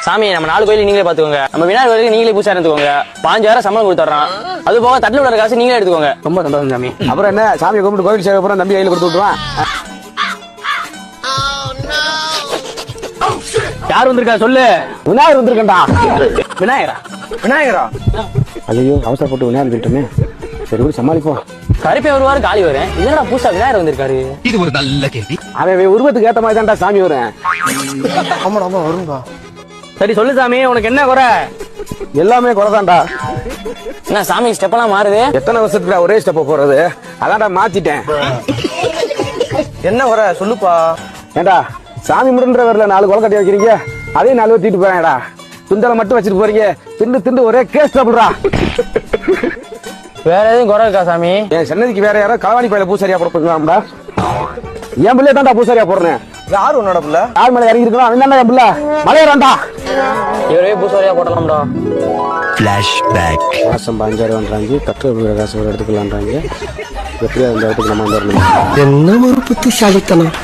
சாமி நம்ம 4 கோயிலுக்கு நீங்களே பாத்துக்கோங்க. நம்ம விநாயகர் கோயிலுக்கு நீங்களே பூசா இருந்துக்கோங்க. 5000 சம்பளம் கொடுத்துறோம். அது போக தட்டுல உள்ள காசு நீங்களே எடுத்துக்கோங்க. ரொம்ப சந்தோஷம் சாமி. அப்புறம் என்ன சாமியை கும்பிட்டு கோவில் சேவை அப்புறம் தம்பி கையில கொடுத்து விட்டுருவான். யார் வந்திருக்கா சொல்லு. விநாயகர் வந்திருக்கா. விநாயகரா? ஐயோ அவசரப்பட்டு விநாயகர் சொல்லிட்டோமே. சரி கூட சமாளிப்போம். கருப்பே வருவாரு காலி வரேன். இதெல்லாம் புதுசா விநாயகர் வந்திருக்காரு. இது ஒரு நல்ல கேள்வி. அவன் உருவத்துக்கு ஏத்த மாதிரி தான்டா சாமி வரேன். ஆமா வரும்பா. சரி சொல்லு சாமி, உனக்கு என்ன குறை? எல்லாமே குறைதான்டா. என்ன சாமி ஸ்டெப் எல்லாம் மாறுது? எத்தனை வருஷத்துக்கு ஒரே ஸ்டெப் போறது? அதான்டா மாத்திட்டேன். என்ன குறை சொல்லுப்பா. ஏண்டா சாமி முடுன்ற வரல 4 கொலை கட்டி வைக்கிறீங்க, அதையும் 4 தீட்டு போறேன்டா. துண்டலை மட்டும் வச்சுட்டு போறீங்க. திண்டு ஒரே கேஸ் ட்ரபிள்ரா. வேற எதுவும் குறை இருக்கா சாமி? என் சன்னதிக்கு வேற யாரோ களவாணி பையில பூசாரியா போடுறாம்டா. என் பிள்ளைய தான்டா பூசாரியா போடுறேன். யாரு உன்னோட பிள்ளை? யார் மேல இறங்கி இருக்கணும் அவன் தான்டா என் பிள்ளை. மலையறான்டா. இவரே பூசாரியா போடலாம்டா. ஃபிளாஷ்பேக். மாசம் 5000 தட்டு காசு எடுத்துக்கலான்றாங்க. எப்படியா இந்த இடத்துக்கு நம்ம வரணும். என்ன ஒரு புத்திசாலித்தனம்.